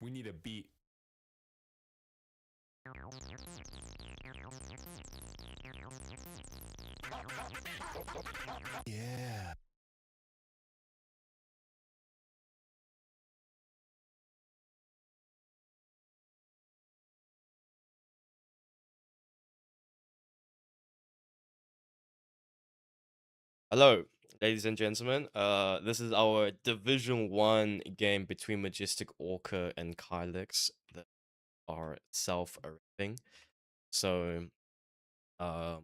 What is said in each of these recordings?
We need a beat. Yeah. Hello, ladies and gentlemen. This is our Division 1 game between MajesticOrca and Kylex that are self-arraying. So, uh,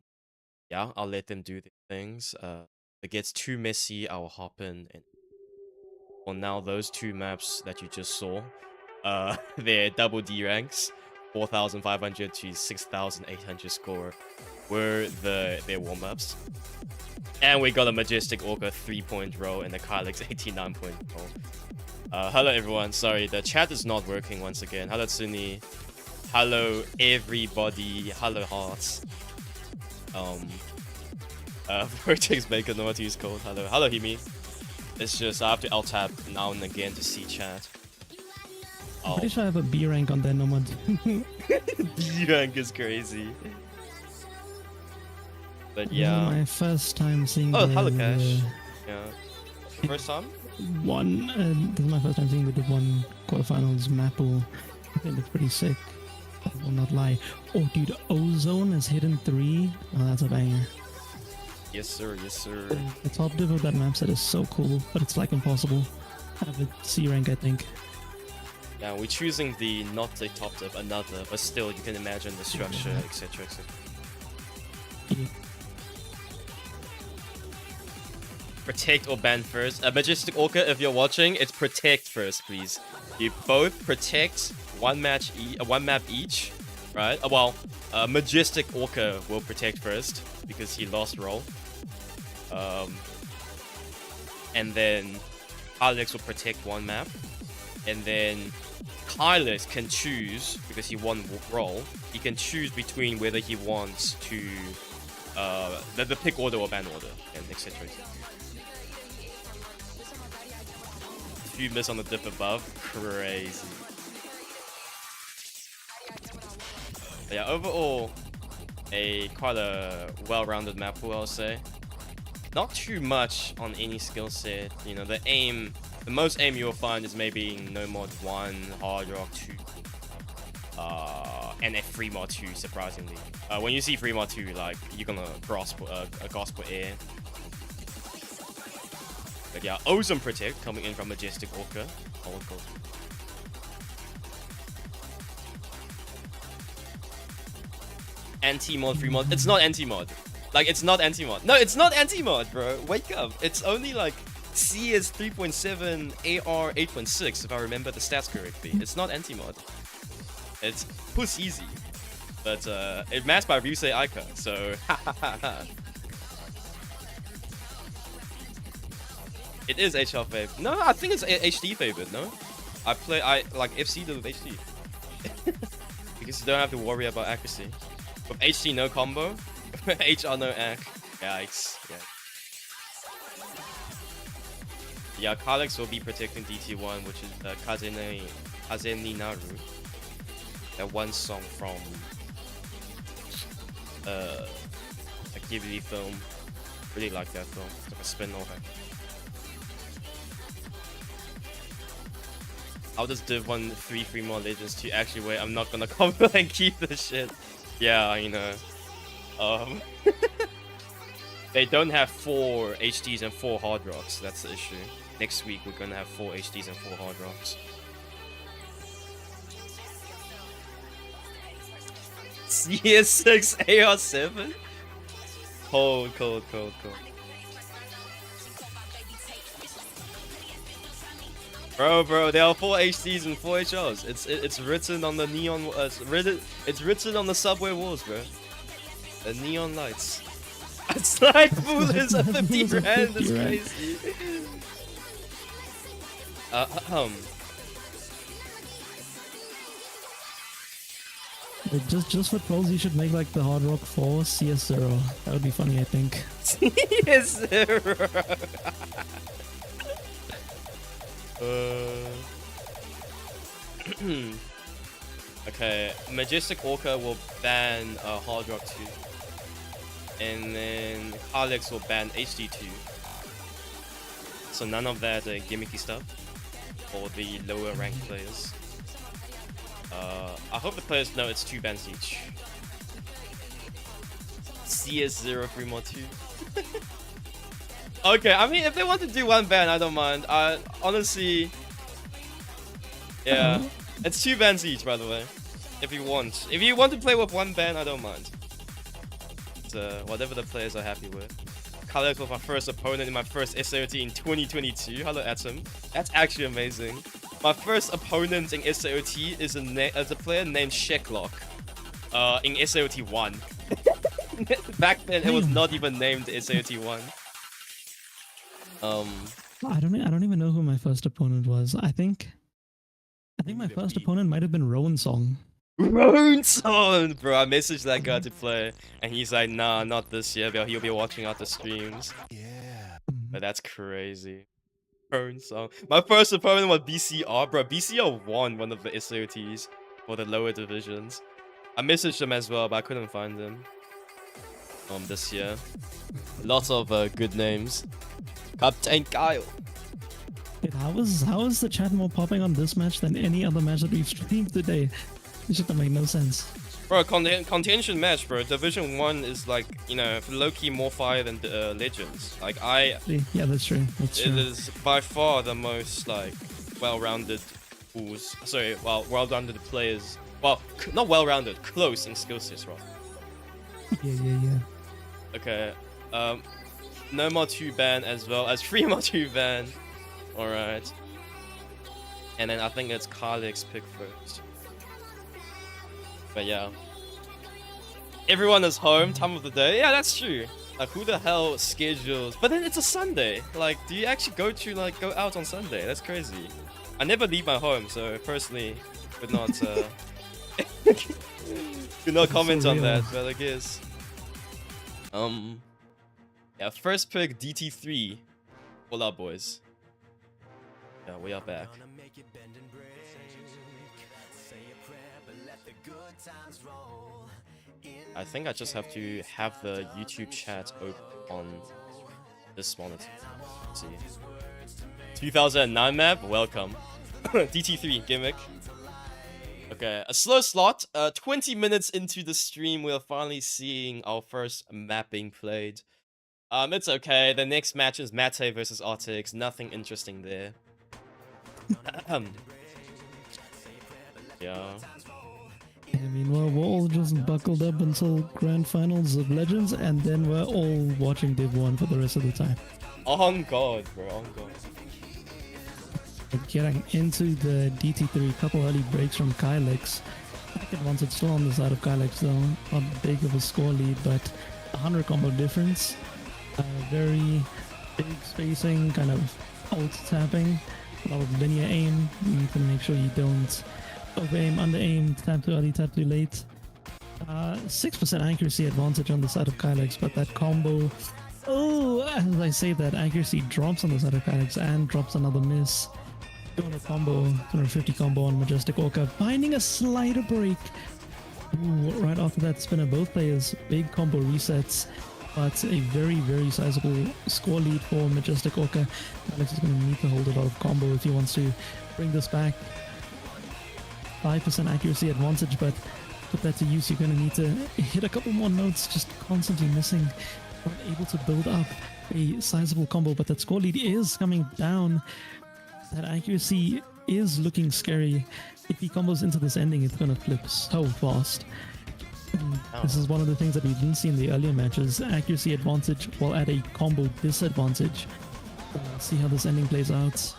yeah, I'll let them do their things. If it gets too messy, I'll hop in. And well, now those two maps that you just saw, they're double D ranks, 4,500 to 6,800 score, were their warm-ups. And we got a MajesticOrca 3-point roll and a Kylex 89-point roll. Hello everyone, sorry, the chat is not working once again. Hello Tsuni. Hello everybody. Hello hearts. Vortex Baker, no what he's called. Hello Himi. It's just I have to alt-tab now and again to see chat. I'm pretty sure I have a B rank on their nomad. B rank is crazy. But yeah. This is my first time seeing hello Cash. Yeah. First time? This is my first time seeing the Div 1 quarterfinals map pool. I think it's pretty sick. I will not lie. Oh dude, Ozone is hidden 3. Oh, that's a banger. Yes sir, yes sir. The top div of that map set is so cool, but it's like impossible. I have a C rank, I think. Yeah, we're choosing the not the top div, another, but still you can imagine the structure, etc, etc. Yeah. Protect or ban first. MajesticOrca, if you're watching, it's protect first, please. You both protect one map each, right? MajesticOrca will protect first because he lost roll. And then Kylex will protect one map, and then Kylex can choose because he won roll. He can choose between whether he wants to the pick order or ban order, and etc. If you miss on the diff above, crazy. But yeah, overall, quite a well-rounded map pool, I'll say. Not too much on any skill set. You know, the most aim you'll find is maybe no mod 1, hard rock 2, and a free mod 2, surprisingly. When you see free mod 2, like, you're gonna gospel air. But yeah, Ozone Protect coming in from MajesticOrca. Anti-mod, free mod. It's not anti-mod. Like, it's not anti-mod. No, it's not anti-mod, bro. Wake up. It's only like CS 3.7, AR 8.6, if I remember the stats correctly. It's not anti-mod. It's puss easy. But it masked by Ryusei Aika, so it is HL favored. No, I think it's HD favored, no? I like FC with HD. Because you don't have to worry about accuracy. With HD no combo, HR no ac. Yikes. Yeah, Kylex will be protecting DT1, which is Kazeni Naru. That one song from a Ghibli film. Really like that film. It's like a spin-off. I'll just div 1 3 more legends to actually wait. I'm not gonna combo and keep this shit. Yeah, you know. They don't have 4 HDs and 4 hard rocks. That's the issue. Next week we're gonna have 4 HDs and 4 hard rocks. CS6 AR7? Cold. Bro, there are 4 HDs and 4 HRs. It's written on the neon. It's written on the subway walls, bro. The neon lights. A slide pool is a 50 rand. That's crazy. Just for trolls, you should make like the Hard Rock 4 CS0. That would be funny, I think. CS0. Okay, Majestic Orca will ban Hard Rock 2. And then Kylex will ban HD2. So none of that gimmicky stuff for the lower ranked players. I hope the players know it's 2 bans each. CS03 mod 2. Okay, I mean, if they want to do 1 ban, I don't mind. Honestly, yeah, it's 2 bans each, by the way. If you want to play with 1 ban, I don't mind. It's, whatever the players are happy with. Kylex was my first opponent in my first SAOT in 2022. Hello, Atom. That's actually amazing. My first opponent in SAOT is a player named Sheklock. In SAOT 1. Back then, it was not even named SAOT 1. I don't even know who my first opponent was. I think my first opponent might have been Rowan Song. Rowan Song, bro. I messaged that guy to play, and he's like, "Nah, not this year, but he'll be watching out the streams." Yeah, but that's crazy. Rowan Song. My first opponent was BCR, bro. BCR won one of the SAOTs for the lower divisions. I messaged him as well, but I couldn't find him. This year, lots of good names. Captain Kyle. Wait, how is the chat more popping on this match than any other match that we've streamed today? This shit don't make no sense. Bro, contention match, bro. Division 1 is like, you know, low-key more fire than Legends. Like, yeah, that's true. That's true. It is by far the most, like, well-rounded pools. Sorry, well, well-rounded players. Well, not well-rounded, close in skill sets, right? Yeah. Okay, no more 2 ban as well as 3 more 2 ban. Alright. And then I think it's Kylex pick first. But yeah. Everyone is home, time of the day. Yeah, that's true. Like, who the hell schedules? But then it's a Sunday. Like, do you actually go out on Sunday? That's crazy. I never leave my home, so personally could not could not comment on that, but I guess. Yeah, first pick DT3. Hold up, boys. Yeah, we are back. I think I just have to have the YouTube chat open on this monitor. Let's see. 2009 map, welcome. DT3 gimmick. Okay, a slow slot. 20 minutes into the stream, we're finally seeing our first map being played. It's okay. The next match is Mate versus Artix. Nothing interesting there. Yeah. I mean, well, we're all just buckled up until Grand Finals of Legends, and then we're all watching Div 1 for the rest of the time. On God, bro. On God. Getting into the DT3, couple early breaks from Kylex. Once it's still on the side of Kylex though, not big of a score lead, but 100 combo difference. Very big spacing, kind of alt tapping, a lot of linear aim. You need to make sure you don't over aim, under aim, tap too early, tap too late. 6% accuracy advantage on the side of Kylex, but that combo, as I say that, accuracy drops on the side of Kylex and drops another miss. 200 combo, 250 combo on MajesticOrca, finding a slider break. Ooh, right after that spinner, both players, big combo resets, but a very, very sizable score lead for MajesticOrca. Kylex is going to need to hold a lot of combo if he wants to bring this back. 5% accuracy advantage, but put that to use, you're going to need to hit a couple more notes, just constantly missing, not able to build up a sizable combo, but that score lead is coming down. That accuracy is looking scary. If he combos into this ending, it's going to flip so fast. This is one of the things that we didn't see in the earlier matches. Accuracy advantage while at a combo disadvantage. See how this ending plays out.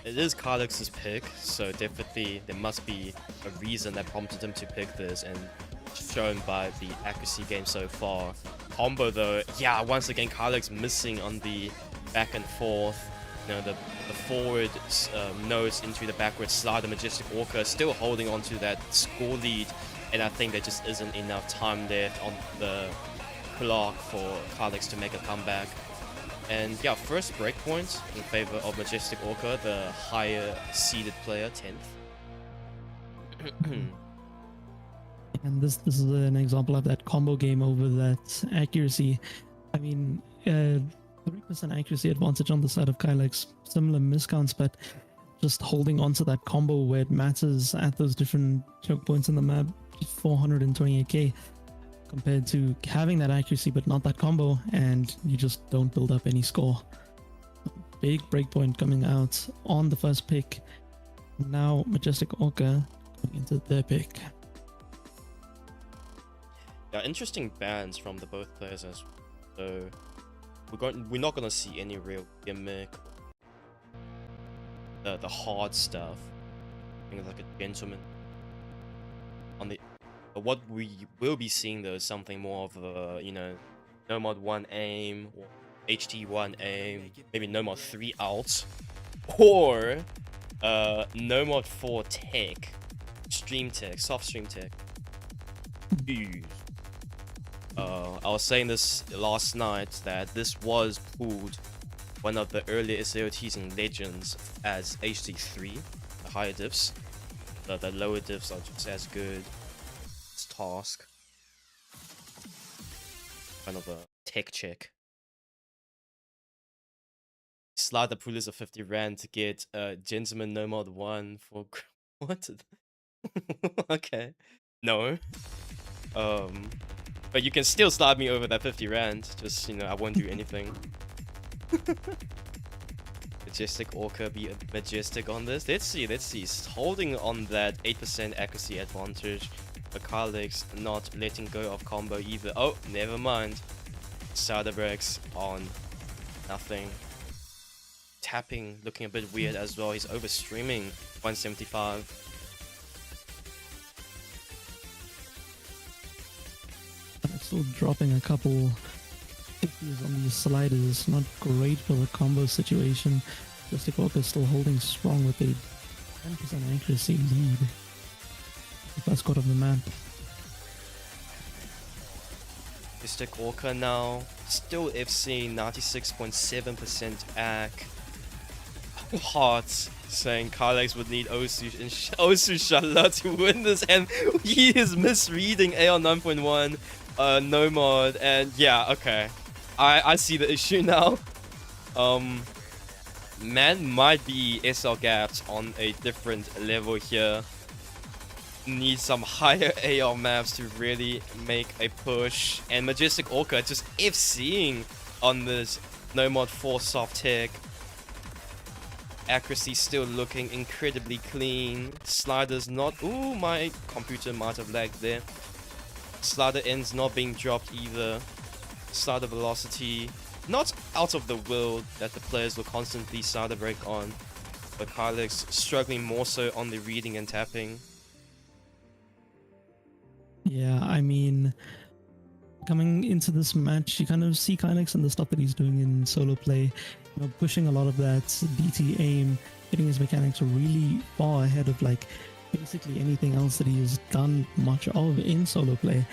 It is Kylex's pick, so definitely there must be a reason that prompted him to pick this, and shown by the accuracy game so far. Combo though, yeah, once again Kylex missing on the back and forth. You know, the forward nose into the backward slide. The MajesticOrca still holding on to that score lead, and I think there just isn't enough time left on the clock for Kylex to make a comeback. And yeah, first breakpoint in favor of MajesticOrca, the higher seeded player, 10th. And this is an example of that combo game over that accuracy. I mean, 3% accuracy advantage on the side of Kylex, similar miscounts, but just holding on to that combo where it matters at those different choke points in the map, 428k, compared to having that accuracy but not that combo, and you just don't build up any score. Big breakpoint coming out on the first pick. Now MajesticOrca going into their pick. Yeah, interesting bans from the both players as well. So we're not gonna see any real gimmick, the hard stuff. I think it's like a gentleman. On the what we will be seeing though is something more of a, you know, no mod 1 aim or HT1 aim, maybe no mod 3 alt, or no mod 4 tech, stream tech, soft stream tech. I was saying this last night that this was pulled one of the earlier SAOTs in Legends as HT3, the higher diffs. The lower diffs are just as good. It's task. Kind of a tech check. Slide the pool is a 50 rand to get Gentleman No Mod 1 for what? Okay. No. But you can still slide me over that 50 rand. Just, you know, I won't do anything. MajesticOrca be a majestic on this. Let's see. He's holding on that 8% accuracy advantage. But Kylex not letting go of combo either. Oh, never mind. Cider breaks on nothing. Tapping looking a bit weird as well. He's over streaming 175. Still dropping a couple 50s on these sliders. Not great for the combo situation. MajesticOrca is still holding strong with a 10% accuracy lead. The first quarter of the map. MajesticOrca now still FC 96.7% AC. Hearts saying Kylex would need Osu and Osu Shala to win this, and he is misreading AR 9.1 no mod, and yeah, okay, I see the issue now. Man might be SL gapped on a different level here. Need some higher AR maps to really make a push, and MajesticOrca just FCing on this no mod 4 soft tech. Accuracy still looking incredibly clean. Sliders not. Ooh, my computer might have lagged there. Slider ends not being dropped either. Slider velocity not out of the world that the players will constantly slider break on, but Kylex struggling more so on the reading and tapping. Yeah, I mean, coming into this match, you kind of see Kylex and the stuff that he's doing in solo play, you know, pushing a lot of that DT aim, getting his mechanics really far ahead of like basically anything else that he has done much of in solo play.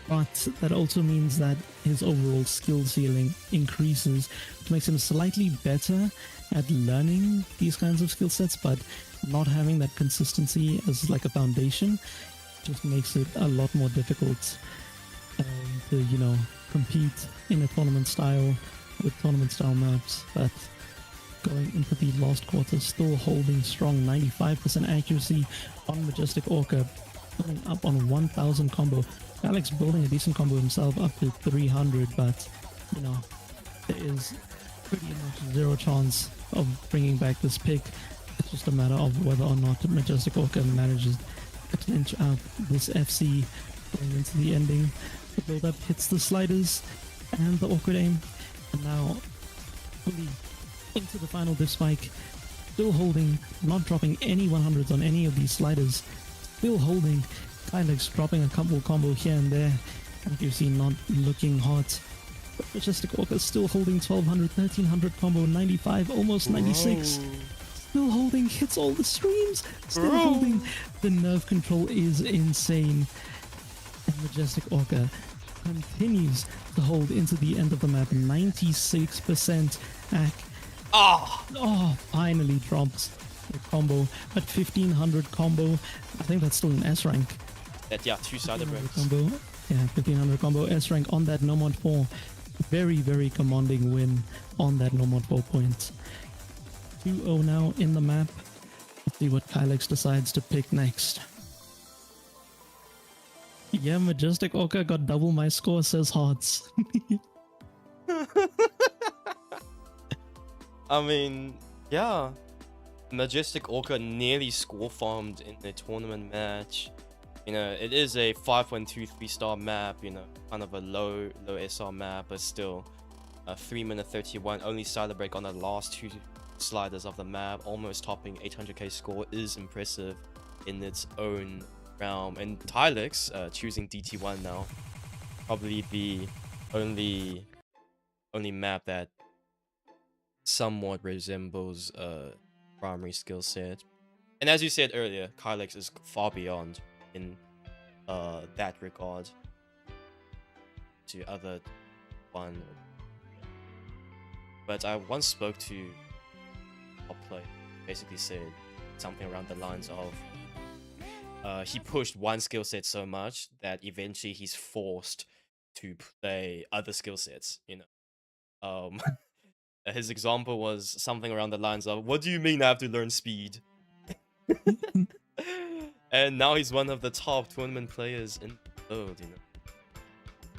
But that also means that his overall skill ceiling increases, which makes him slightly better at learning these kinds of skill sets, but not having that consistency as like a foundation just makes it a lot more difficult to, you know, compete in a tournament style with tournament style maps. But going into the last quarter, still holding strong 95% accuracy on MajesticOrca, putting up on 1000 combo. Kylex building a decent combo himself up to 300, but you know, there is pretty much zero chance of bringing back this pick. It's just a matter of whether or not MajesticOrca manages to clinch out this FC going into the ending. The build up hits the sliders and the awkward aim, and now fully into the final diff spike, still holding, not dropping any 100s on any of these sliders, still holding. Kylex dropping a couple combo here and there, accuracy not looking hot, but MajesticOrca still holding 1200, 1300 combo, 95, almost 96, still holding, hits all the streams, still holding. The nerve control is insane, and MajesticOrca continues to hold into the end of the map, 96% AC. Oh, finally drops combo, but 1500 combo. I think that's still an S rank. That, yeah, 2 side 1500 breaks. combo. Yeah, 1500 combo S rank on that no mod 4. Very, very commanding win on that no mod 4 point. 2-0 now in the map. Let's see what Kylex decides to pick next. Yeah, MajesticOrca got double my score, says Hearts. I mean, yeah. MajesticOrca nearly score farmed in the tournament match. You know, it is a 5.23 star map, you know, kind of a low SR map, but still 3 minute 31, only side break on the last 2 sliders of the map, almost topping 800k score is impressive in its own realm. And Kylex choosing DT1 now, probably the only map that somewhat resembles primary skill set. And as you said earlier, Kylex is far beyond in that regard to other one. But I once spoke to a player, basically said something around the lines of he pushed one skill set so much that eventually he's forced to play other skill sets, you know. His example was something around the lines of, what do you mean I have to learn speed? And now he's one of the top tournament players in the world, you know.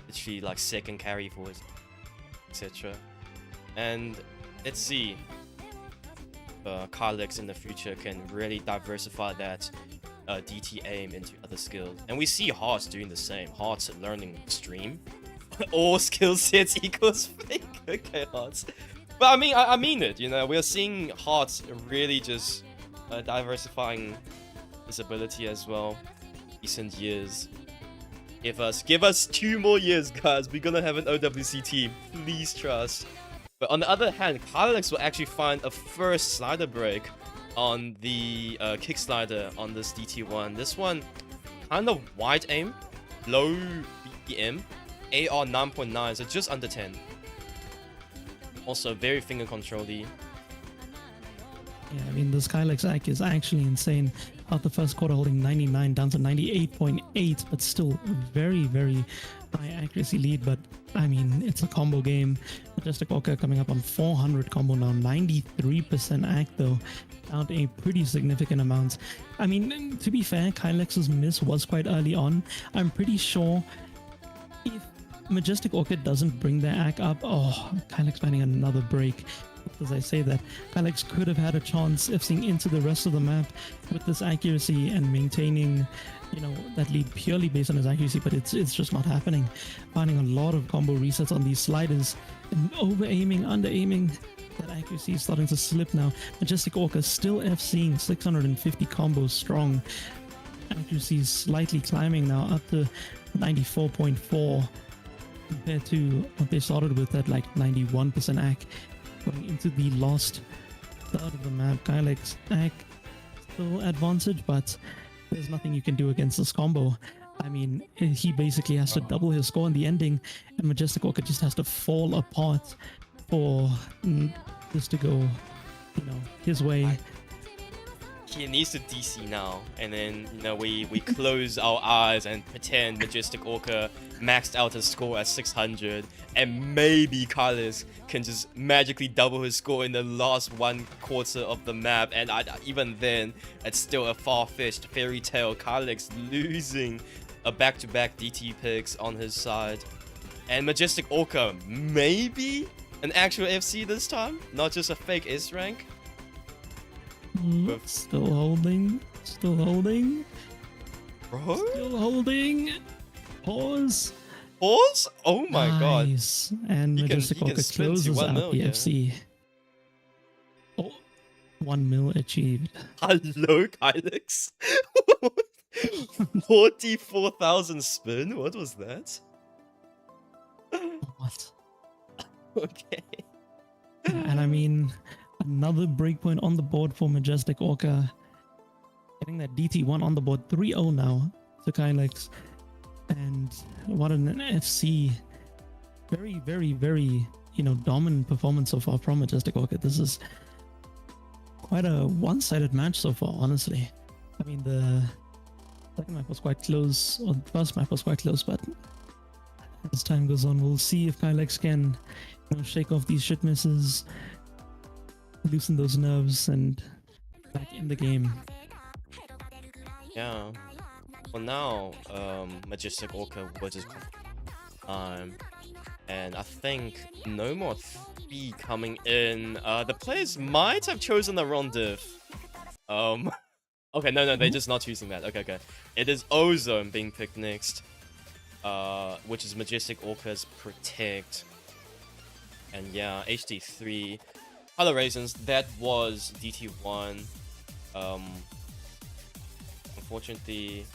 Literally like second carry for his, etc. And let's see if Kylex in the future can really diversify that DT aim into other skills. And we see Hearts doing the same. Hearts learning stream. All skill sets equals fake. Okay, Hearts. But I mean it, you know. We're seeing Hearts really just diversifying his ability as well. Recent years. Give us 2 more years, guys. We're gonna have an OWC team. Please trust. But on the other hand, Kylex will actually find a first slider break on the kick slider on this DT1. This one, kind of wide aim, low BPM, AR 9.9, so just under 10. Also very finger control-y. Yeah, I mean, this Kylex act is actually insane. Out the first quarter holding 99 down to 98.8, but still very, very high accuracy lead. But I mean, it's a combo game. MajesticOrca coming up on 400 combo now, 93% act though, out a pretty significant amount. I mean, to be fair, Kylex's miss was quite early on. I'm pretty sure if MajesticOrca doesn't bring their act up, oh, Kylex finding another break. As I say that, Kylex could have had a chance if seeing into the rest of the map with this accuracy and maintaining, you know, that lead purely based on his accuracy, but it's just not happening. Finding a lot of combo resets on these sliders and over aiming, under aiming. That accuracy is starting to slip now. MajesticOrca still FCing 650 combos strong. Accuracy is slightly climbing now up to 94.4 compared to what they started with at like 91% AC. Going into the last third of the map, Kylex AC still advantage, but there's nothing you can do against this combo. I mean, he basically has to double his score in the ending, and MajesticOrca just has to fall apart for this to go, you know, his way. He needs to DC now, and then, you know, we close our eyes and pretend MajesticOrca maxed out his score at 600, and maybe Kylex can just magically double his score in the last 1/4 of the map. And even then, it's still a far-fetched fairy tale. Kylex losing a back-to-back DT picks on his side, and MajesticOrca maybe an actual FC this time, not just a fake S rank. Still holding. Bro? Still holding. Pause. Oh my god. Nice. And MajesticOrca closes out the FC. Oh, 1 mil achieved. Hello, Kylex. 44,000 spin? What was that? What? Okay. And I mean, another breakpoint on the board for MajesticOrca. Getting that DT1 on the board, 3-0 now to Kylex. And what an FC. Very, very, very, you know, dominant performance so far from MajesticOrca. This is quite a one-sided match so far, honestly. I mean, the second map was quite close, or the first map was quite close, but as time goes on, we'll see if Kylex can, shake off these shit misses, loosen those nerves, and back in the game. Yeah. Well, now, MajesticOrca versus and I think no more 3 coming in. The players might have chosen the wrong diff. Okay, no, they're just not choosing that. Okay. It is Ozone being picked next, which is MajesticOrca's Protect. And yeah, HD3. Other reasons, that was DT1. Unfortunately,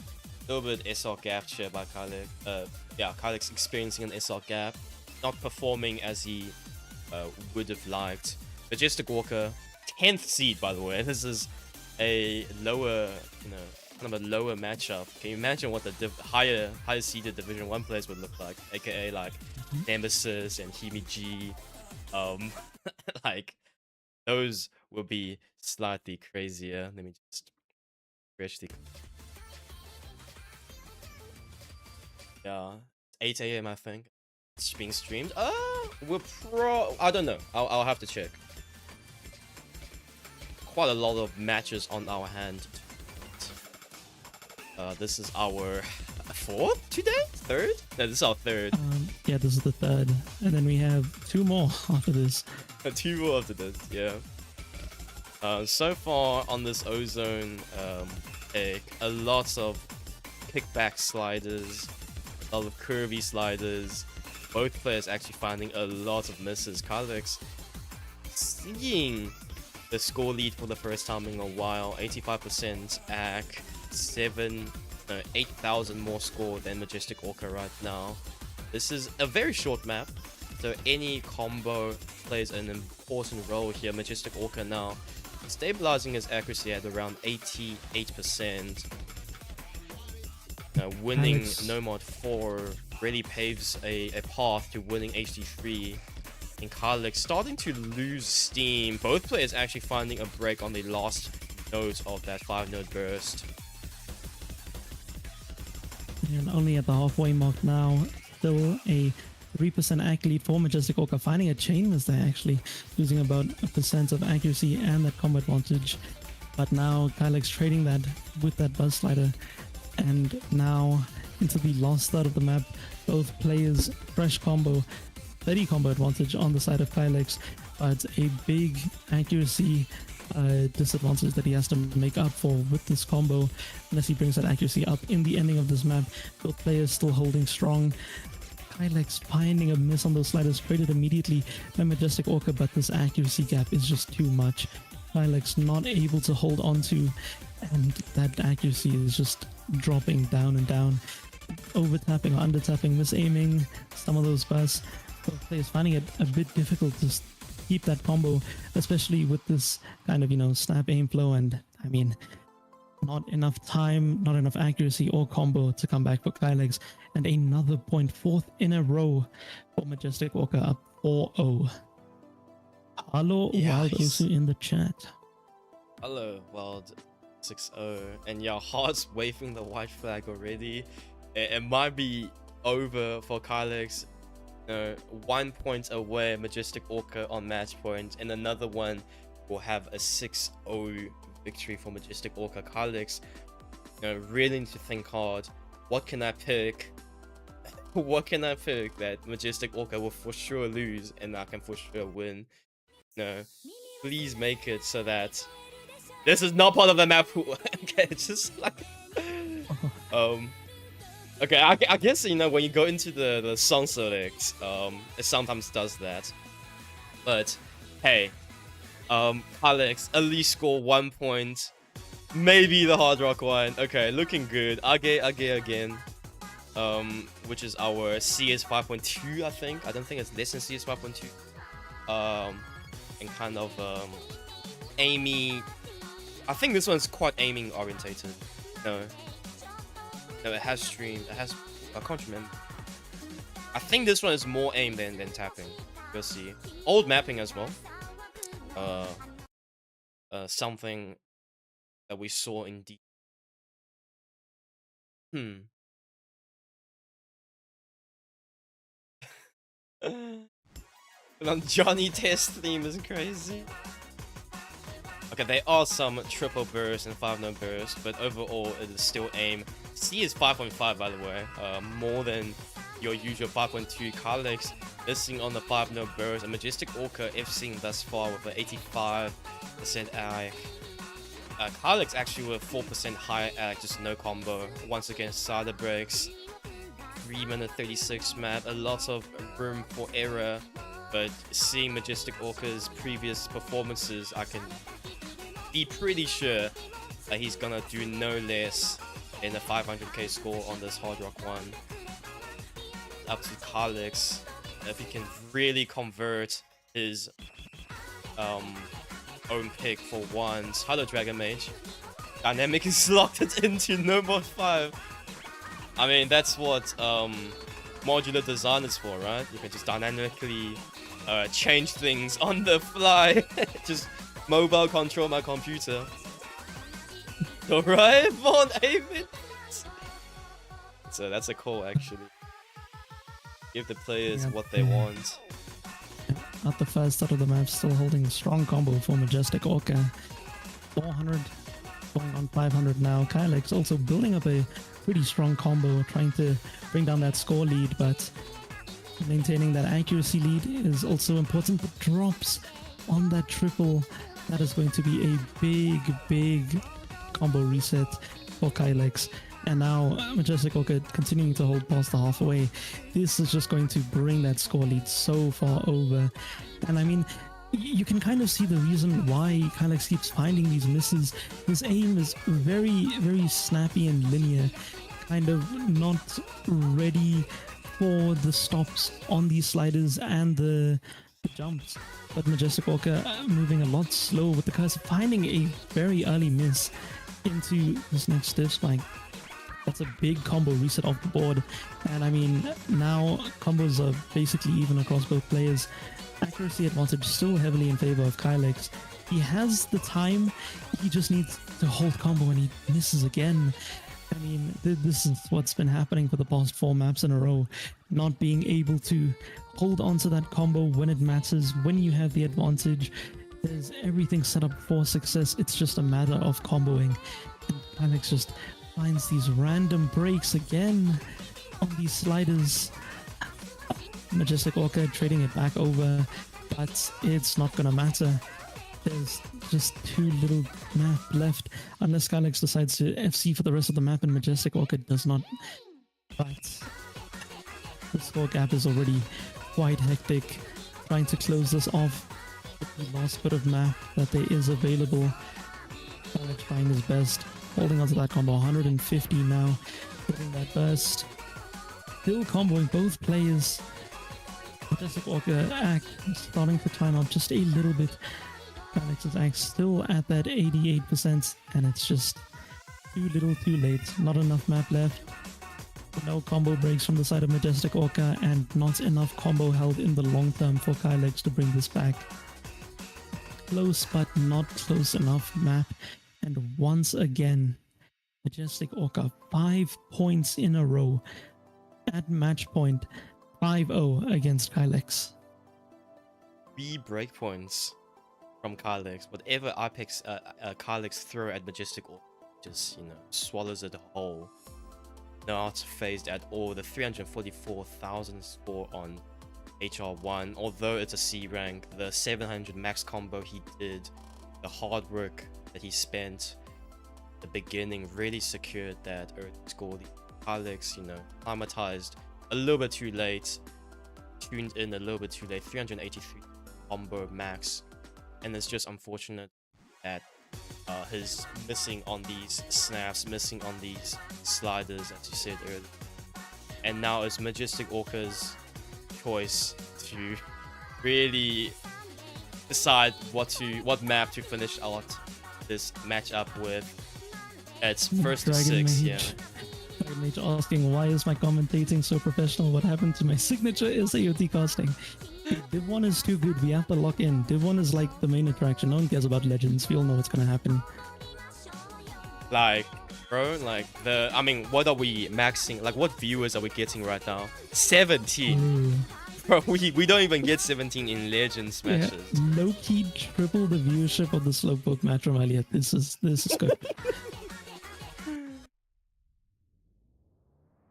a little bit SR gap share by Kylex. Kylex experiencing an SR gap, not performing as he would have liked. MajesticOrca, 10th seed, by the way. This is a lower, kind of a lower matchup. Can you imagine what the higher seeded Division 1 players would look like? AKA like Nemesis and Himiji. Like, those will be slightly crazier. Let me just actually. Yeah, 8 a.m. I think. It's being streamed. I don't know. I'll have to check. Quite a lot of matches on our hand. This is our 4th today? 3rd? No, this is our 3rd. Yeah, this is the 3rd. And then we have 2 more after this. 2 more after this, yeah. So far on this Ozone pick, a lot of kickback sliders, a lot of curvy sliders. Both players actually finding a lot of misses. Kylex seeing the score lead for the first time in a while. 85% AC, 8,000 more score than MajesticOrca right now. This is a very short map, so any combo plays an important role here. MajesticOrca now stabilizing his accuracy at around 88%. Winning No Mod 4 really paves a path to winning HD3. And Kylex starting to lose steam. Both players actually finding a break on the last nodes of that 5-node burst. And only at the halfway mark now, still a 3% AC lead for MajesticOrca, finding a chain miss there, actually losing about 1% of accuracy and that combo advantage. But now Kylex trading that with that buzz slider, and now into the last third of the map, both players fresh combo, 30 combo advantage on the side of Kylex, but a big accuracy disadvantage that he has to make up for with this combo unless he brings that accuracy up in the ending of this map. Both players still holding strong. Kylex finding a miss on those sliders, traded immediately by MajesticOrca, but this accuracy gap is just too much. Kylex not able to hold on to, and that accuracy is just dropping down and down. Over tapping or under tapping, misaiming some of those bursts. Both players finding it a bit difficult to keep that combo, especially with this kind of, snap aim flow, and I mean, not enough time, not enough accuracy or combo to come back for Kylex, and another point, 4th in a row for MajesticOrca, up 4-0. Hello, Wild Osu in the chat. Hello, Wild 6-0, and yeah, Heart's waving the white flag already. It might be over for Kylex. 1 point away, MajesticOrca on match point, and another one will have a 6-0 victory for MajesticOrca. Kylex, really need to think hard. What can I pick? What can I pick that MajesticOrca will for sure lose and I can for sure win? Please make it so that this is not part of the map. Okay, just like okay, I guess when you go into the song select, it sometimes does that. But hey, Kylex at least score 1 point, maybe the Hard Rock one. Okay, looking good. Age again, which is our CS 5.2, I think. I don't think it's less than CS 5.2. And kind of aiming. I think this one's quite aiming orientated. No, it has stream. It has. I can't remember. I think this one is more aim than tapping. You'll see. Old mapping as well. something that we saw in D. Hmm. But on Johnny Test theme is crazy. Okay, there are some triple bursts and 5-no bursts, but overall it is still aim. C is 5.5 by the way, more than your usual 5.2. Kylex missing on the 5-no burst, and MajesticOrca F-Sing thus far with an 85% ag. Kylex actually with 4% higher ag, just no combo. Once again, cider breaks. 3-minute 36 map, a lot of room for error, but seeing MajesticOrca's previous performances, I can be pretty sure that he's gonna do no less in a 500k score on this Hard Rock 1. Up to Kylex, if he can really convert his own pick for once. Hello Dragon Mage. Dynamic is locked it into no mod 5. I mean, that's what modular design is for, right? You can just dynamically change things on the fly. Just mobile control my computer. Alright, Von Avid. So that's a call actually. Give the players what they want. At the first start of the map, still holding a strong combo for MajesticOrca. 400 going on 500 now. Kylex also building up a pretty strong combo, trying to bring down that score lead, but maintaining that accuracy lead is also important. The drops on that triple, that is going to be a big combo reset for Kylex. And now MajesticOrca continuing to hold past the halfway. This is just going to bring that score lead so far over. And I mean, you can kind of see the reason why Kylex keeps finding these misses. His aim is very snappy and linear, kind of not ready for the stops on these sliders and the jumps. But MajesticOrca moving a lot slow with the cursor, finding a very early miss into this next stiff spike. That's a big combo reset off the board. And I mean, now combos are basically even across both players. Accuracy advantage still heavily in favor of Kylex. He has the time, he just needs to hold combo and he misses again. I mean, this is what's been happening for the past 4 maps in a row. Not being able to hold onto that combo when it matters, when you have the advantage. There's everything set up for success. It's just a matter of comboing. And Kylex just finds these random breaks again on these sliders. MajesticOrca trading it back over, but it's not gonna matter. There's just too little map left unless Kylex decides to FC for the rest of the map and MajesticOrca does not. But the score gap is already quite hectic. Trying to close this off with the last bit of map that there is available. Kylex trying his best, holding onto that combo. 150 now, hitting that burst. Still comboing both players. MajesticOrca act starting to time out just a little bit. Kylex's act still at that 88%, and it's just too little too late. Not enough map left. No combo breaks from the side of MajesticOrca, and not enough combo held in the long term for Kylex to bring this back. Close but not close enough map, and once again MajesticOrca 5 points in a row at match point. 5-0 against Kylex. 3 breakpoints from Kylex. Whatever Apex Kylex throw at MajesticOrca just, swallows it whole. Not phased at all. The 344,000 score on HR1, although it's a C rank, the 700 max combo he did, the hard work that he spent at the beginning really secured that early score. The Kylex, climatized a little bit too late, tuned in a little bit too late. 383 combo max, and it's just unfortunate that his missing on these snaps, missing on these sliders, as you said earlier. And now it's MajesticOrca's choice to really decide what map to finish out this matchup with. It's first to 6, yeah. Mage asking, why is my commentating so professional? What happened to my signature SAOT casting? Div 1 is too good. We have to lock in. Div 1 is like the main attraction. No one cares about Legends. We all know what's gonna happen. Like, bro, like I mean, what are we maxing? Like, what viewers are we getting right now? 17. Ooh. Bro, we don't even get 17 in Legends matches. Yeah, low-key triple the viewership of the Slowpoke match from Elliot. This is good.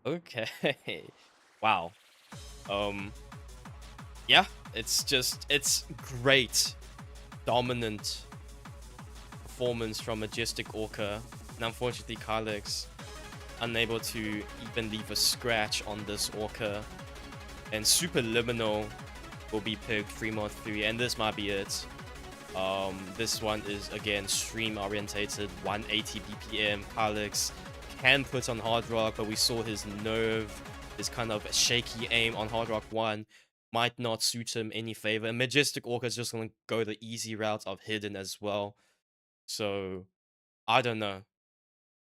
Okay. Wow. Yeah, it's great, dominant performance from MajesticOrca, and unfortunately Kylex unable to even leave a scratch on this Orca, and Superliminal will be picked 3-3, and this might be it. This one is again stream orientated, 180 BPM. Kylex can put on Hard Rock, but we saw his nerve, his kind of shaky aim on Hard Rock 1 might not suit him any favor. And MajesticOrca is just going to go the easy route of Hidden as well. So, I don't know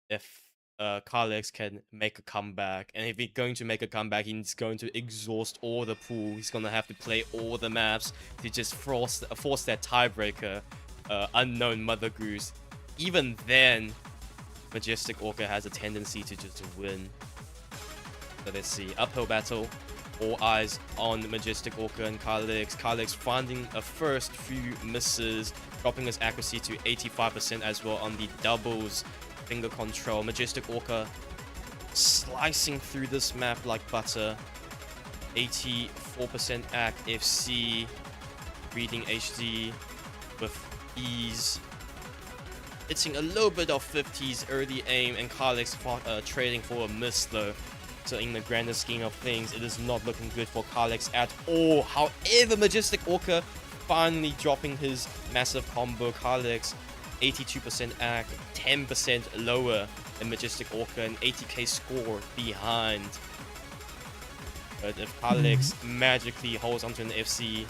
if Kylex can make a comeback. And if he's going to make a comeback, he's going to exhaust all the pool. He's going to have to play all the maps to just force that tiebreaker, Unknown Mother Goose. Even then, MajesticOrca has a tendency to just win. So let's see. Uphill battle. All eyes on MajesticOrca and Kylex. Kylex finding a first few misses, dropping his accuracy to 85% as well on the doubles finger control. MajesticOrca slicing through this map like butter. 84% AC FC. Reading HD with ease. Hitting a little bit of 50s early aim, and Kylex trading for a miss though. So in the grander scheme of things, it is not looking good for Kylex at all. However, MajesticOrca finally dropping his massive combo. Kylex 82% AC, 10% lower than MajesticOrca, and 80k score behind. But if Kylex magically holds onto an FC,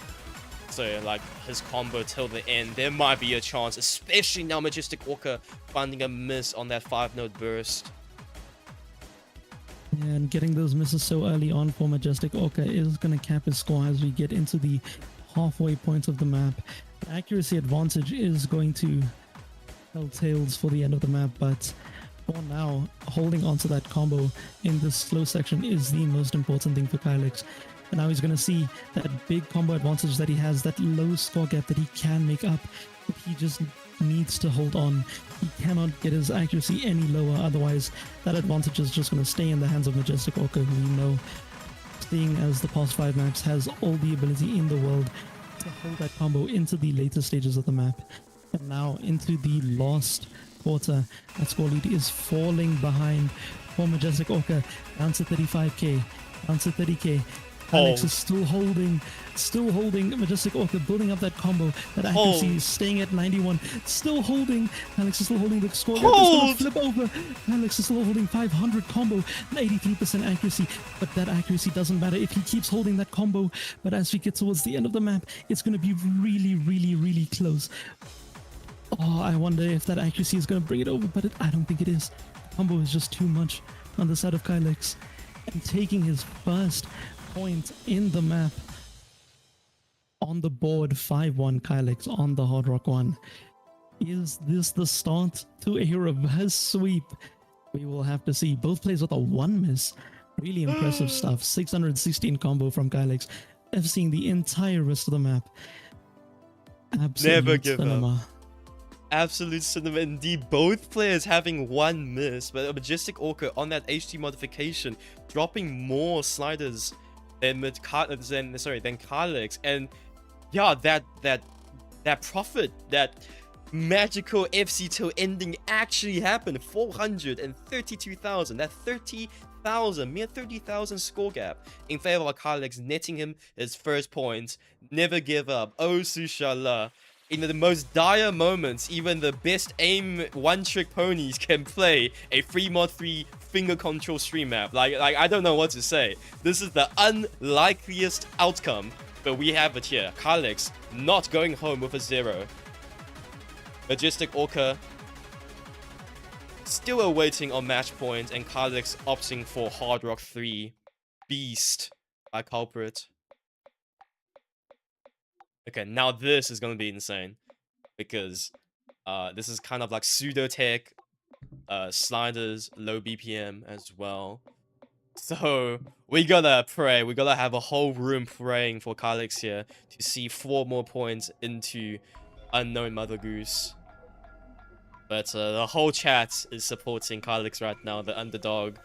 so like his combo till the end, there might be a chance, especially now MajesticOrca finding a miss on that 5-node burst. And getting those misses so early on for MajesticOrca is going to cap his score as we get into the halfway point of the map. The accuracy advantage is going to tell tales for the end of the map, but for now, holding onto that combo in this slow section is the most important thing for Kylex. And now he's going to see that big combo advantage that he has, that low score gap that he can make up. But he just needs to hold on. He cannot get his accuracy any lower, otherwise that advantage is just going to stay in the hands of MajesticOrca, who we know, seeing as the past 5 maps, has all the ability in the world to hold that combo into the later stages of the map. And now into the last quarter, that score lead is falling behind for MajesticOrca, down to 35k, down to 30k. Kylex is still holding MajesticOrca, building up that combo. That accuracy is staying at 91, still holding. Kylex is still holding the score. It's gonna flip over. Kylex is still holding 500 combo, 83% accuracy, but that accuracy doesn't matter if he keeps holding that combo. But as we get towards the end of the map, it's gonna be really, really, really close. Oh, I wonder if that accuracy is gonna bring it over, but I don't think it is. The combo is just too much on the side of Kylex, and taking his first point in the map on the board. 5-1 Kylex on the Hard Rock 1. Is this the start to a reverse sweep? We will have to see. Both players with a 1 miss. Really impressive stuff. 616 combo from Kylex, FCing the entire rest of the map. Absolute Never give cinema. up. Absolute cinema indeed. Both players having 1 miss, but MajesticOrca on that HT modification, dropping more sliders than Kylex, and yeah, that profit, that magical FC till ending actually happened. 432,000, that 30,000, mere 30,000 score gap in favor of Kylex, netting him his first point. Never give up. Oh Sushala. In the most dire moments, even the best aim one-trick ponies can play a 3-3 finger control stream map. Like I don't know what to say. This is the unlikeliest outcome, but we have it here. Kylex not going home with a 0. MajesticOrca still awaiting on match point, and Kylex opting for Hard Rock 3. Beast by Culprit. Okay, now this is gonna be insane because this is kind of like pseudo tech, sliders, low BPM as well. So we gotta pray. We gotta have a whole room praying for Kylex here to see 4 more points into unknown Mother Goose. But the whole chat is supporting Kylex right now, the underdog,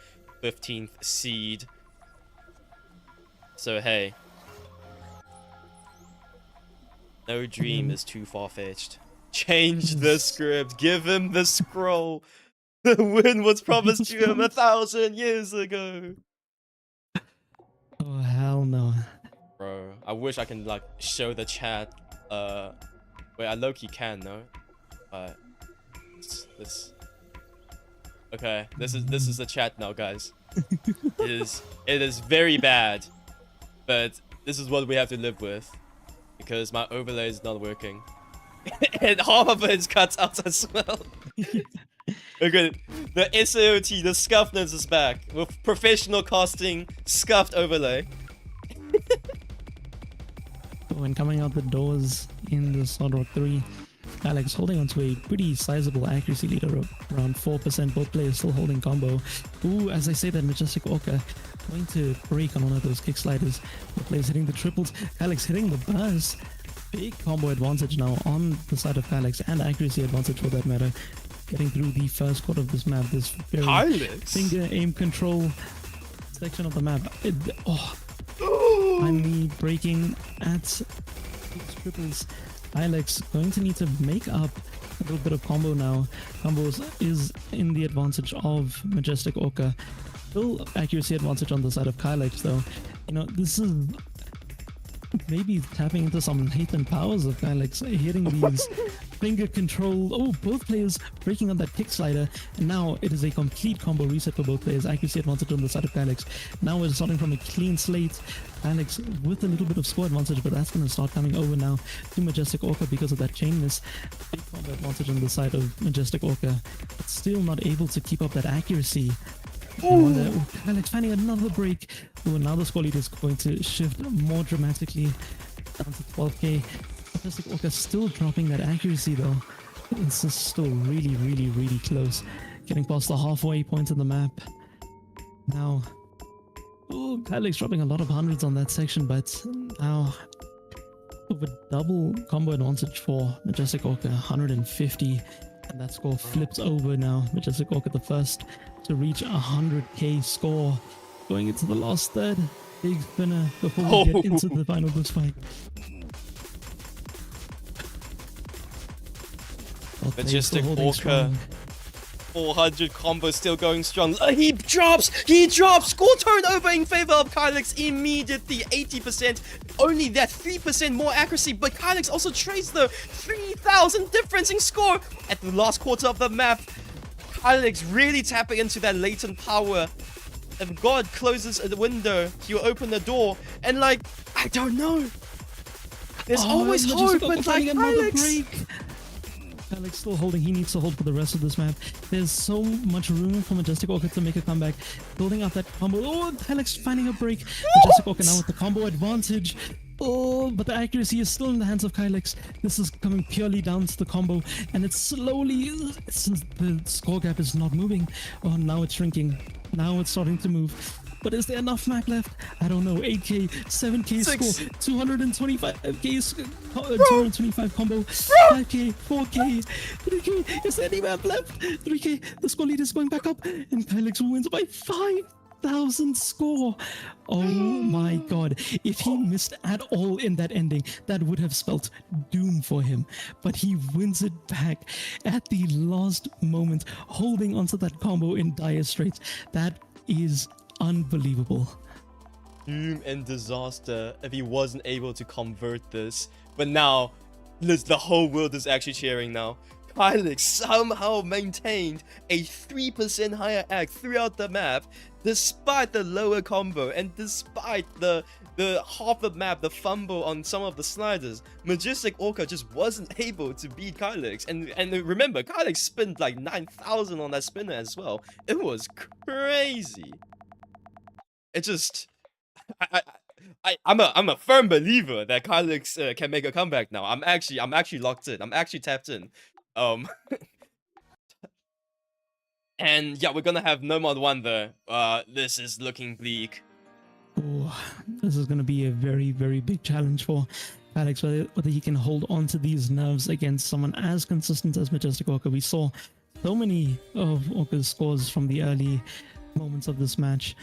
15th seed. So hey, no dream is too far-fetched. Change the script. Give him the scroll. The win was promised to him 1,000 years ago. Oh hell no. Bro, I wish I can like show the chat. Wait, I low-key can, no? But this. Okay, this is the chat now, guys. It is very bad, but this is what we have to live with because my overlay is not working, and half of it is cut out as well. Okay, the SAOT, the scuffness is back with professional casting, scuffed overlay. When coming out the doors in the SAOT 3, Kylex holding onto a pretty sizable accuracy lead of around 4%. Both players still holding combo. Ooh, as I say that, MajesticOrca going to break on one of those kick sliders. Both players hitting the triples. Kylex hitting the burst. Big combo advantage now on the side of Kylex, and accuracy advantage for that matter. Getting through the first quarter of this map, this very finger aim control section of the map. Finally breaking at these triples. Kylex going to need to make up a little bit of combo now. Combos is in the advantage of MajesticOrca. Still accuracy advantage on the side of Kylex though. You know, this is maybe tapping into some latent powers of Kylex, hitting these finger control. Oh, both players breaking on that kick slider, and now it is a complete combo reset for both players. Accuracy advantage on the side of Kylex. Now we're starting from a clean slate. Kylex with a little bit of score advantage, but that's going to start coming over now to MajesticOrca because of that chain miss. Big combo advantage on the side of MajesticOrca, but still not able to keep up that accuracy. Kylex finding another break. Ooh, now the score lead is going to shift more dramatically down to 12k. MajesticOrca still dropping that accuracy though. This is still really, really, really close. Getting past the halfway point of the map. Now, Kylex dropping a lot of hundreds on that section, but now over double combo advantage for MajesticOrca, 150. And that score flips over now. MajesticOrca the first to reach 100k score. Going into the last third. Big spinner before we get into the final boss fight. MajesticOrca, 400 combo still going strong. He drops! Score turnover in favor of Kylex immediately, 80%. Only that 3% more accuracy, but Kylex also trades the 3,000 difference in score at the last quarter of the map. Kylex really tapping into that latent power. If God closes the window, he'll open the door, and like, I don't know. There's always hope, but like Kylex. Kylex still holding. He needs to hold for the rest of this map. There's so much room for MajesticOrca to make a comeback. Building out that combo. Oh, Kylex finding a break. MajesticOrca now with the combo advantage. Oh, but the accuracy is still in the hands of Kylex. This is coming purely down to the combo, and it's slowly, since the score gap is not moving. Oh, now it's shrinking. Now it's starting to move. But is there enough map left? I don't know. 8k, 7k score, 225k, 225 combo, 5k, 4k, 3k. Is there any map left? 3k. The score lead is going back up, and Kylex wins by 5,000 score. Oh my god. If he missed at all in that ending, that would have spelt doom for him. But he wins it back at the last moment, holding onto that combo in dire straits. That is unbelievable. Doom and disaster if he wasn't able to convert this. But now, the whole world is actually cheering now. Kylex somehow maintained a 3% higher AC throughout the map, despite the lower combo and despite the half the map, the fumble on some of the sliders. MajesticOrca just wasn't able to beat Kylex. And remember, Kylex spent like 9,000 on that spinner as well. It was crazy. It just... I'm a firm believer that Kylex can make a comeback now. I'm actually locked in. I'm actually tapped in. Um, and yeah, we're gonna have no mod wonder. This is looking bleak. Oh, this is going to be a very, very big challenge for Alex, whether he can hold on to these nerves against someone as consistent as MajesticOrca. We saw so many of Orca's scores from the early moments of this match,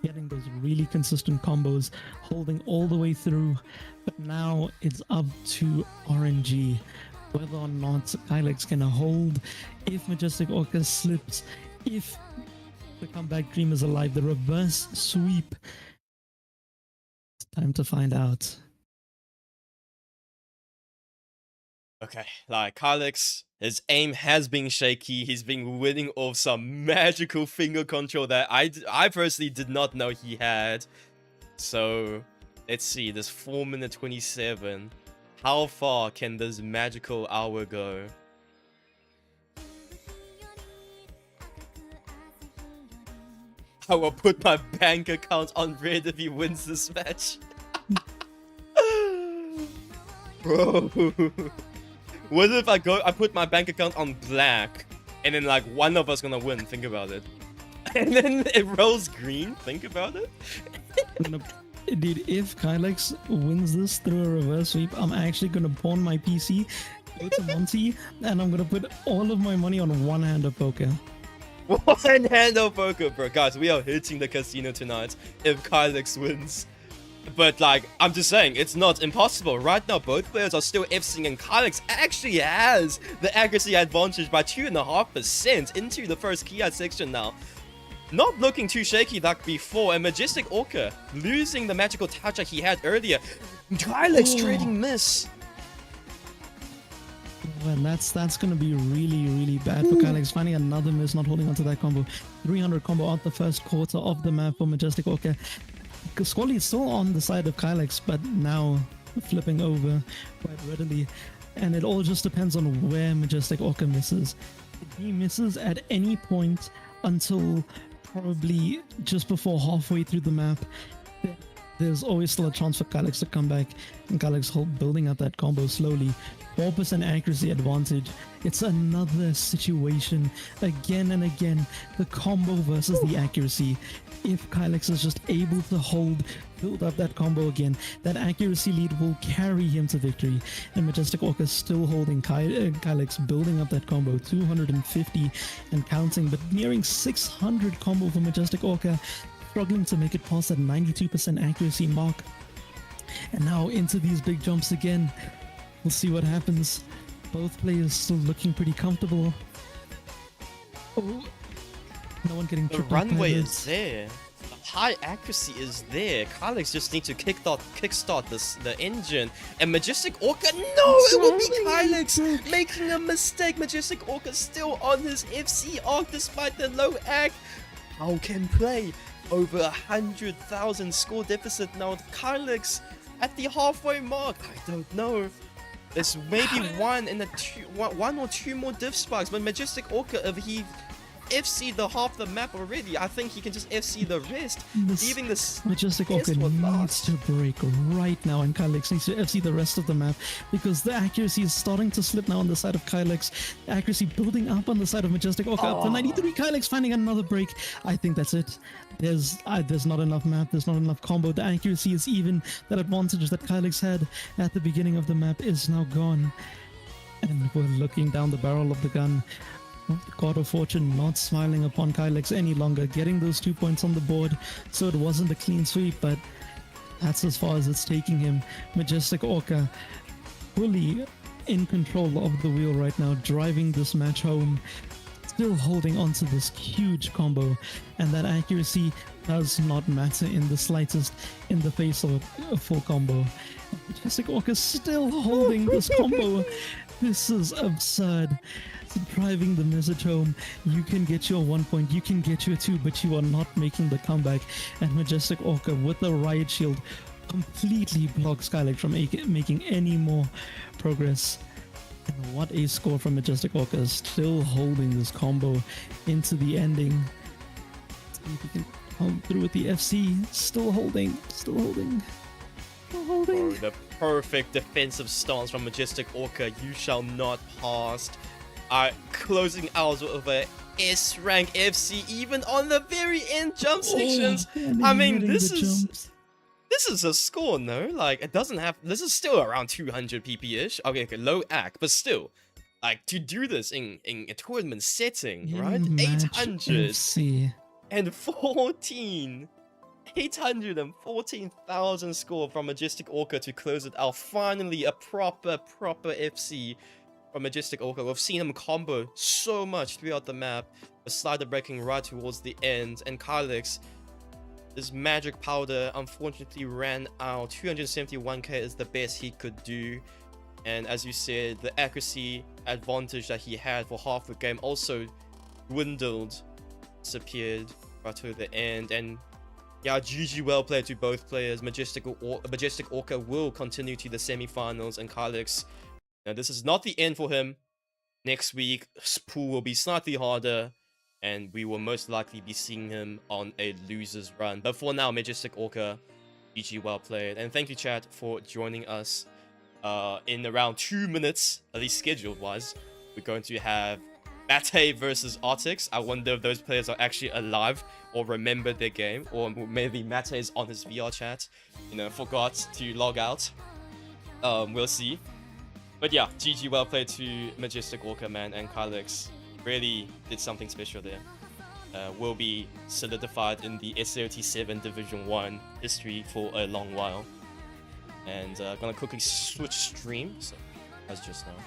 getting those really consistent combos, holding all the way through. But now it's up to RNG, whether or not Kylex can hold, if MajesticOrca slips, if the comeback dream is alive, the reverse sweep. Time to find out. Okay, like Kylex, his aim has been shaky. He's been winning off some magical finger control that I personally did not know he had. So let's see, this 4-minute 27. How far can this magical hour go? I will put my bank account on red if he wins this match. Bro. What if I put my bank account on black, and then like one of us gonna win, think about it. And then it rolls green, think about it. Dude, if Kylex wins this through a reverse sweep, I'm actually gonna pawn my PC, go to Monty, and I'm gonna put all of my money on one hand of poker. One hand of poker, bro. Guys, we are hitting the casino tonight if Kylex wins. But like, I'm just saying, it's not impossible. Right now, both players are still FCing, and Kylex actually has the accuracy advantage by 2.5% into the first keyad section now. Not looking too shaky like before, and MajesticOrca losing the magical touch that he had earlier. Kylex trading miss. And that's going to be really, really bad for Kylex. Finding another miss, not holding onto that combo. 300 combo out the first quarter of the map for MajesticOrca. Squally is still on the side of Kylex, but now flipping over quite readily. And it all just depends on where MajesticOrca misses. If he misses at any point until probably just before halfway through the map, there's always still a chance for Kylex to come back, and Kylex building up that combo slowly. 4% accuracy advantage. It's another situation again and again. The combo versus the accuracy. If Kylex is just able to build up that combo again, that accuracy lead will carry him to victory. And MajesticOrca still holding Kylex, building up that combo, 250 and counting, but nearing 600 combo for MajesticOrca, struggling to make it past that 92% accuracy mark. And now into these big jumps again. We'll see what happens. Both players still looking pretty comfortable. Oh, no one getting tripped. The runway is there. The high accuracy is there. Kylex just needs to kickstart the engine. And MajesticOrca, no, it will be Kylex making a mistake. MajesticOrca still on his FC arc despite the low AC. How can play over 100,000 score deficit now? Kylex at the halfway mark. I don't know. There's maybe one or two more diff spikes, but MajesticOrca, if he FC the half the map already, I think he can just FC the rest, leaving this MajesticOrca needs to break right now, and Kylex needs to FC the rest of the map, because the accuracy is starting to slip now on the side of Kylex. The accuracy building up on the side of MajesticOrca, up to 93. Kylex finding another break. I think that's it. There's not enough map, there's not enough combo. The accuracy is even. That advantage that Kylex had at the beginning of the map is now gone. And we're looking down the barrel of the gun. The God of Fortune not smiling upon Kylex any longer, getting those 2 points on the board, so it wasn't a clean sweep, but that's as far as it's taking him. MajesticOrca fully in control of the wheel right now, driving this match home, still holding onto this huge combo, and that accuracy does not matter in the slightest in the face of a full combo. MajesticOrca still holding this combo. This is absurd. Driving the message home. You can get your 1 point, you can get your 2, but you are not making the comeback. And MajesticOrca with the riot shield completely blocks Kylex from making any more progress. And what a score from MajesticOrca, still holding this combo into the ending. See if he can come through with the FC. Still holding. Bro, the perfect defensive stance from MajesticOrca. You shall not pass. Closing out with a S rank FC, even on the very end jump sections. I mean, this is a score, no? Like, it doesn't have. This is still around 200 PP ish. Okay, low AC, but still, like, to do this in a tournament setting, right? 814,000 score from MajesticOrca to close it out. Finally, a proper FC from MajesticOrca. We've seen him combo so much throughout the map. The slider breaking right towards the end, and Kylex, his magic powder unfortunately ran out. 271k is the best he could do. And as you said, the accuracy advantage that he had for half the game also dwindled, disappeared right to the end. And yeah, GG well played to both players. MajesticOrca will continue to the semi-finals, and Kylex, now this is not the end for him. Next week, pool will be slightly harder, and we will most likely be seeing him on a loser's run. But for now, MajesticOrca, GG well played. And thank you, chat, for joining us. In around 2 minutes, at least scheduled-wise, we're going to have Mate versus Artix. I wonder if those players are actually alive or remember their game, or maybe Mate is on his VR chat, forgot to log out. We'll see. But yeah, GG well played to MajesticOrca, man, and Kylex really did something special there. Will be solidified in the SAOT7 Division 1 history for a long while. And gonna quickly switch stream, so as just now.